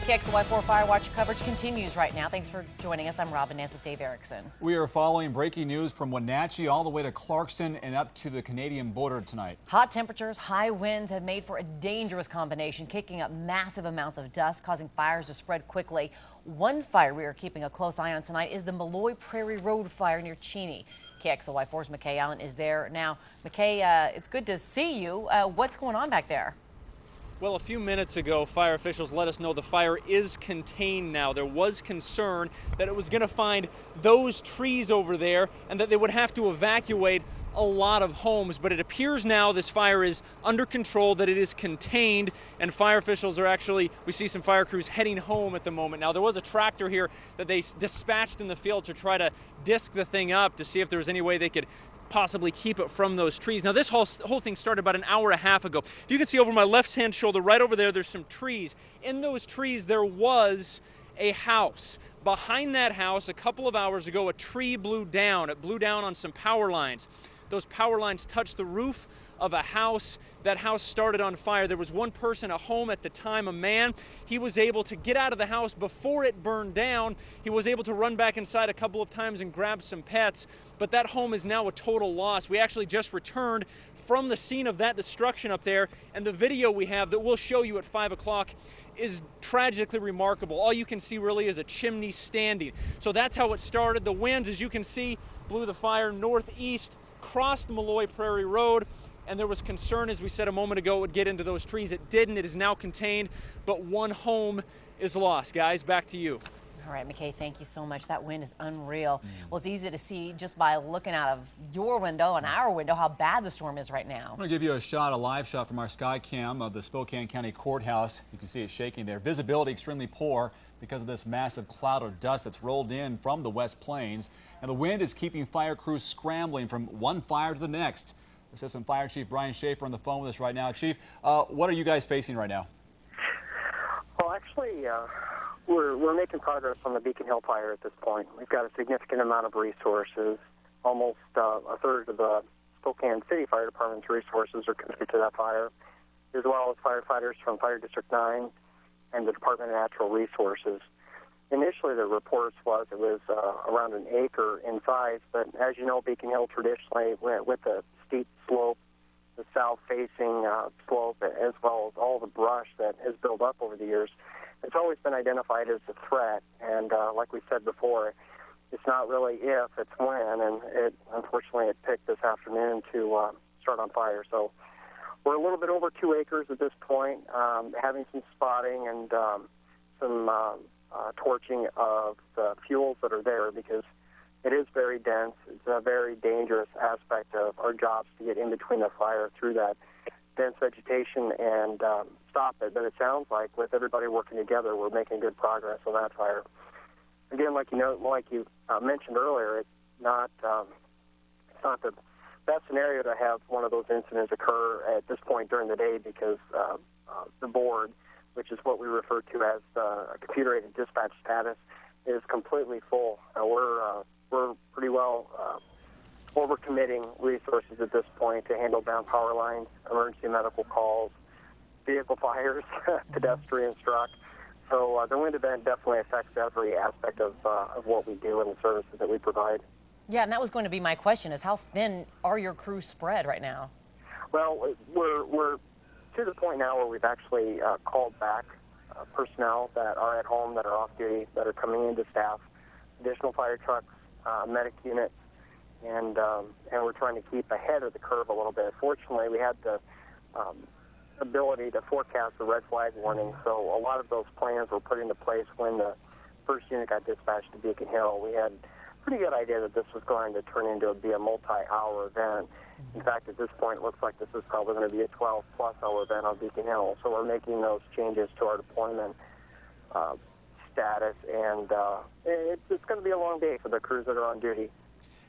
KXLY4 Fire Watch coverage continues right now. Thanks for joining us. I'm Robin Nance with Dave Erickson. We are following breaking news from Wenatchee all the way to Clarkston and up to the Canadian border tonight. Hot temperatures, high winds have made for a dangerous combination, kicking up massive amounts of dust, causing fires to spread quickly. One fire we are keeping a close eye on tonight is the Malloy Prairie Road fire near Cheney. KXLY4's McKay Allen is there now. McKay, it's good to see you. What's going on back there? Well, a few minutes ago, fire officials let us know the fire is contained now. There was concern that it was going to find those trees over there and that they would have to evacuate a lot of homes, but it appears now this fire is under control, that it is contained, and fire officials are actually, we see some fire crews heading home at the moment. Now, there was a tractor here that they dispatched in the field to try to disc the thing up to see if there was any way they could possibly keep it from those trees. Now, this whole thing started about an hour and a half ago. If you can see over my left-hand shoulder, right over there, there's some trees. In those trees, there was a house. Behind that house, a couple of hours ago, a tree blew down. It blew down on some power lines. Those power lines touched the roof of a house. That house started on fire. There was one person at home at the time, a man. He was able to get out of the house before it burned down. He was able to run back inside a couple of times and grab some pets, but that home is now a total loss. We actually just returned from the scene of that destruction up there, and the video we have that we'll show you at 5 o'clock is tragically remarkable. All you can see really is a chimney standing. So that's how it started. The winds, as you can see, blew the fire northeast, crossed Malloy Prairie Road, and there was concern, as we said a moment ago, it would get into those trees. It didn't. It is now contained, but one home is lost. Guys, back to you. All right, McKay, thank you so much. That wind is unreal. Well, it's easy to see just by looking out of your window and our window how bad the storm is right now. I'm going to give you a live shot from our sky cam of the Spokane County Courthouse. You can see it shaking there. Visibility extremely poor because of this massive cloud of dust that's rolled in from the West Plains. And the wind is keeping fire crews scrambling from one fire to the next. Assistant Fire Chief Brian Schaefer on the phone with us right now. Chief, what are you guys facing right now? Well, actually, we're making progress on the Beacon Hill fire at this point. We've got a significant amount of resources. Almost a third of the Spokane City Fire Department's resources are committed to that fire, as well as firefighters from Fire District 9 and the Department of Natural Resources. Initially, the reports was it was around an acre in size, but as you know, Beacon Hill traditionally went with the steep slope, the south-facing slope, as well as all the brush that has built up over the years. It's always been identified as a threat, and like we said before, it's not really if, it's when, and unfortunately it picked this afternoon to start on fire. So we're a little bit over 2 acres at this point, having some spotting and some torching of the fuels that are there, because it is very dense. It's a very dangerous aspect of our jobs to get in between the fire through that dense vegetation and stop it. But it sounds like with everybody working together, we're making good progress on that fire. Again, like you mentioned earlier, it's not the best scenario to have one of those incidents occur at this point during the day, because the board, which is what we refer to as a computer-aided dispatch status, is completely full. We're pretty well overcommitting resources at this point to handle down power lines, emergency medical calls, vehicle fires, pedestrian struck. So the wind event definitely affects every aspect of what we do and the services that we provide. Yeah, and that was going to be my question, is how thin are your crews spread right now? Well, we're to the point now where we've actually called back personnel that are at home, that are off duty, that are coming into staff, additional fire trucks, medic units, and we're trying to keep ahead of the curve a little bit. Fortunately, we had the ability to forecast the red flag warning, so a lot of those plans were put into place when the first unit got dispatched to Beacon Hill. We had a pretty good idea that this was going to turn into a multi-hour event. In fact, at this point, it looks like this is probably going to be a 12-plus hour event on Beacon Hill. So we're making those changes to our deployment status, and it's going to be a long day for the crews that are on duty.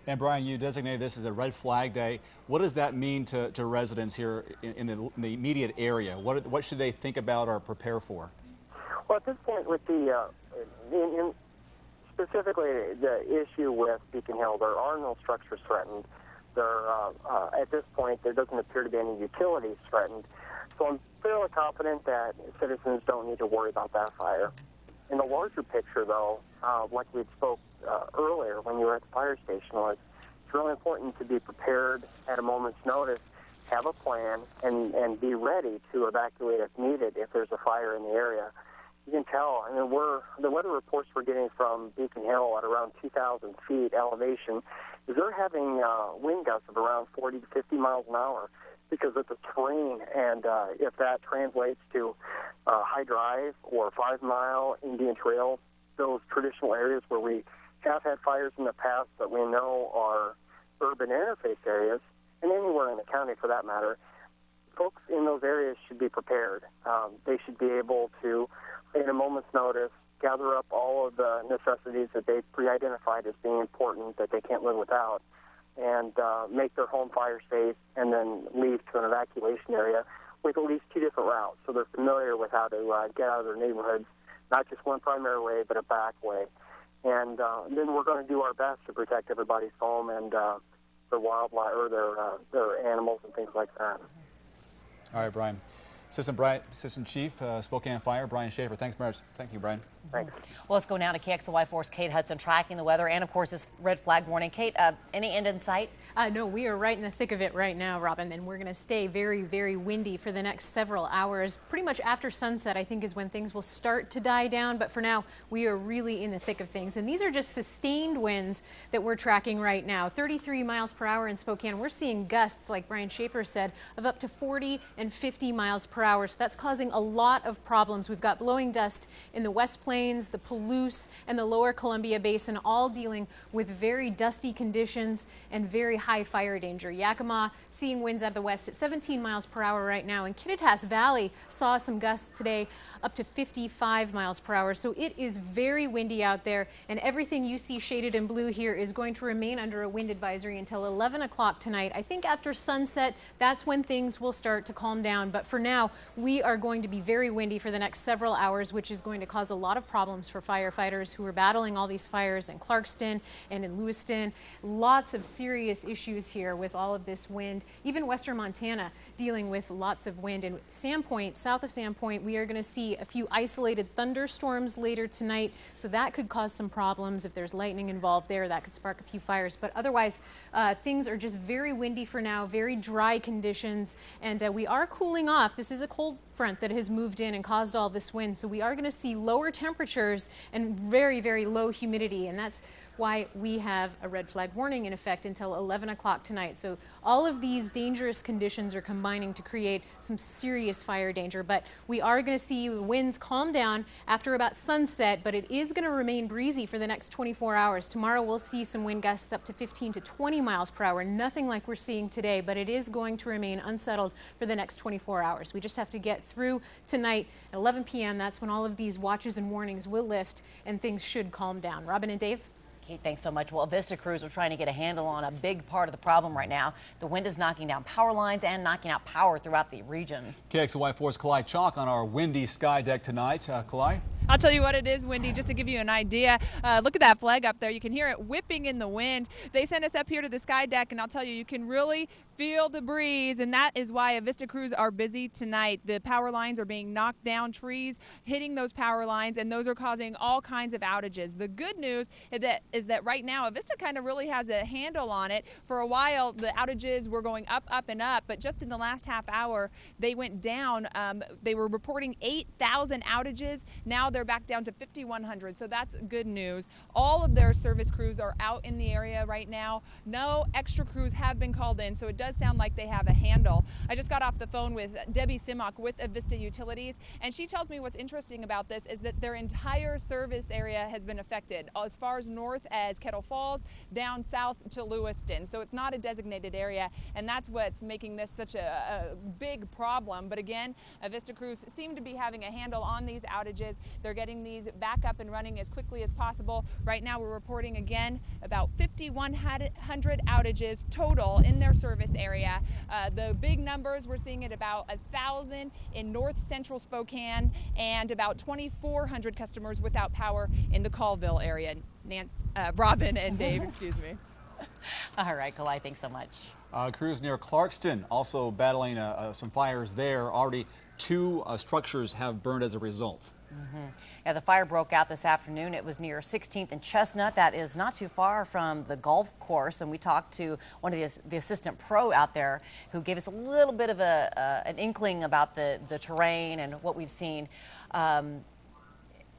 And Brian, you designated this as a red flag day. What does that mean to residents here in the immediate area? What should they think about or prepare for? Well, at this point, with the specifically the issue with Beacon Hill, there are no structures threatened. At this point, there doesn't appear to be any utilities threatened. So I'm fairly confident that citizens don't need to worry about that fire. In the larger picture, though, like we spoke earlier when you were at the fire station, was it's really important to be prepared at a moment's notice, have a plan, and be ready to evacuate if needed if there's a fire in the area. You can tell, I mean, the weather reports we're getting from Beacon Hill at around 2,000 feet elevation is they're having wind gusts of around 40 to 50 miles an hour because of the terrain, and if that translates to High Drive or 5 Mile, Indian Trail, those traditional areas where we have had fires in the past that we know are urban interface areas, and anywhere in the county for that matter, folks in those areas should be prepared. They should be able to, in a moment's notice, gather up all of the necessities that they've pre-identified as being important that they can't live without, and make their home fire safe, and then leave to an evacuation area with at least 2 different routes, so they're familiar with how to get out of their neighborhoods, not just one primary way, but a back way. And then we're going to do our best to protect everybody's home and their wildlife or their animals and things like that. All right, Brian. Assistant Chief, Spokane Fire, Brian Schaefer. Thanks, Mayor. Thank you, Brian. Thanks. Well, let's go now to KXLY4's Kate Hudson tracking the weather and, of course, this red flag warning. Kate, any end in sight? No, we are right in the thick of it right now, Robin, and we're going to stay very, very windy for the next several hours. Pretty much after sunset, I think, is when things will start to die down, but for now, we are really in the thick of things. And these are just sustained winds that we're tracking right now. 33 miles per hour in Spokane. We're seeing gusts, like Brian Schaefer said, of up to 40 and 50 miles per hour. So that's causing a lot of problems. We've got blowing dust in the West Plains, the Palouse, and the Lower Columbia Basin, all dealing with very dusty conditions and very high fire danger. Yakima seeing winds out of the west at 17 miles per hour right now, and Kittitas Valley saw some gusts today up to 55 miles per hour. So it is very windy out there, and everything you see shaded in blue here is going to remain under a wind advisory until 11 o'clock tonight. I think after sunset, that's when things will start to calm down. But for now, we are going to be very windy for the next several hours, which is going to cause a lot of problems for firefighters who are battling all these fires in Clarkston and in Lewiston. Lots of serious issues here with all of this wind. Even western Montana dealing with lots of wind. And Sandpoint, south of Sandpoint, we are going to see a few isolated thunderstorms later tonight. So that could cause some problems. If there's lightning involved there, that could spark a few fires. But otherwise, things are just very windy for now, very dry conditions. And we are cooling off. This is a cold front that has moved in and caused all this wind. So we are going to see lower temperatures and very, very low humidity. And that's why we have a red flag warning in effect until 11 o'clock tonight. So all of these dangerous conditions are combining to create some serious fire danger. But we are going to see the winds calm down after about sunset, but it is going to remain breezy for the next 24 hours. Tomorrow we'll see some wind gusts up to 15 to 20 miles per hour. Nothing like we're seeing today, but it is going to remain unsettled for the next 24 hours. We just have to get through tonight at 11 p.m. That's when all of these watches and warnings will lift and things should calm down. Robin and Dave? Kate, thanks so much. Well, Vista crews are trying to get a handle on a big part of the problem right now. The wind is knocking down power lines and knocking out power throughout the region. KXLY4's Kalai Chalk on our windy sky deck tonight. Kalai? I'll tell you what, it is windy. Just to give you an idea, look at that flag up there. You can hear it whipping in the wind. They sent us up here to the sky deck, and I'll tell you, you can really feel the breeze, and that is why Avista crews are busy tonight. The power lines are being knocked down, trees hitting those power lines, and those are causing all kinds of outages. The good news is that right now Avista kind of really has a handle on it. For a while, the outages were going up, up, and up, but just in the last half hour, they went down. They were reporting 8,000 outages. Now they're back down to 5,100, so that's good news. All of their service crews are out in the area right now. No extra crews have been called in, so it does sound like they have a handle. I just got off the phone with Debbie Simmock with Avista Utilities, and she tells me what's interesting about this is that their entire service area has been affected, as far as north as Kettle Falls, down south to Lewiston. So it's not a designated area, and that's what's making this such a big problem. But again, Avista crews seem to be having a handle on these outages. They're getting these back up and running as quickly as possible. Right now we're reporting again about 5,100 outages total in their service area. The big numbers, we're seeing at about 1,000 in north central Spokane and about 2,400 customers without power in the Colville area. Robin and Dave, excuse me. All right, Kalai, thanks so much. Crews near Clarkston also battling some fires there. Already 2 structures have burned as a result. Yeah, the fire broke out this afternoon. It was near 16th and Chestnut. That is not too far from the golf course. And we talked to one of the assistant pro out there who gave us a little bit of an inkling about the terrain and what we've seen. And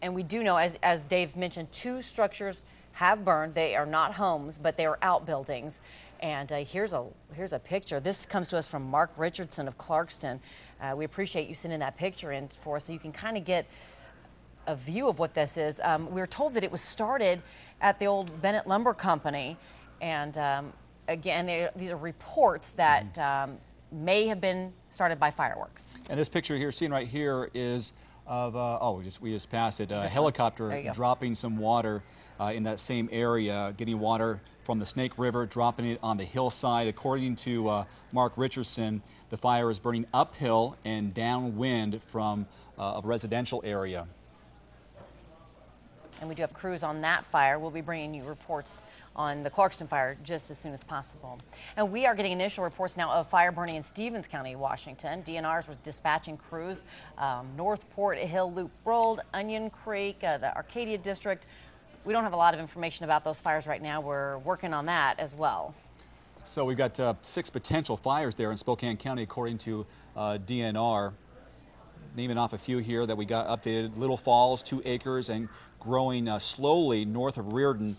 we do know, as Dave mentioned, 2 structures have burned. They are not homes, but they are outbuildings. And here's a picture. This comes to us from Mark Richardson of Clarkston. We appreciate you sending that picture in for us so you can kind of get a view of what this is. We were told that it was started at the old Bennett Lumber Company. And again, these are reports that may have been started by fireworks. And this picture here, seen right here, is of, we just passed it, a helicopter dropping some water in that same area, getting water from the Snake River, dropping it on the hillside. According to Mark Richardson, the fire is burning uphill and downwind from a residential area. And we do have crews on that fire. We'll be bringing you reports on the Clarkston fire just as soon as possible. And we are getting initial reports now of fire burning in Stevens County, Washington. DNRs were dispatching crews. Northport, Hill Loop Road, Onion Creek, the Arcadia District. We don't have a lot of information about those fires right now. We're working on that as well. So we've got 6 potential fires there in Spokane County, according to DNR. Naming off a few here that we got updated. Little Falls, 2 acres, and growing slowly north of Reardon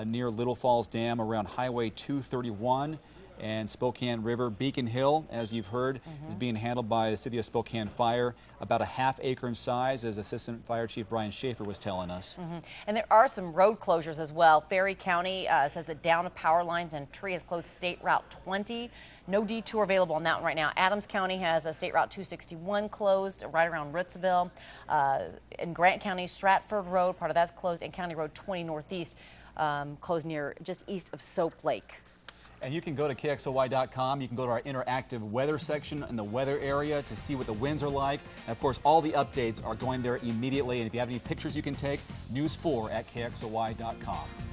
near Little Falls Dam around Highway 231 and Spokane River. Beacon Hill, as you've heard, is being handled by the City of Spokane Fire, about a ½ acre in size, as Assistant Fire Chief Brian Schaefer was telling us. And there are some road closures as well. Ferry County says that down of power lines and tree has closed State Route 20. No detour available on that one right now. Adams County has a State Route 261 closed right around Ritzville. In Grant County, Stratford Road, part of that's closed, and County Road 20 Northeast closed near just east of Soap Lake. And you can go to KXOY.com. You can go to our interactive weather section in the weather area to see what the winds are like. And of course, all the updates are going there immediately. And if you have any pictures you can take, News 4 at KXOY.com.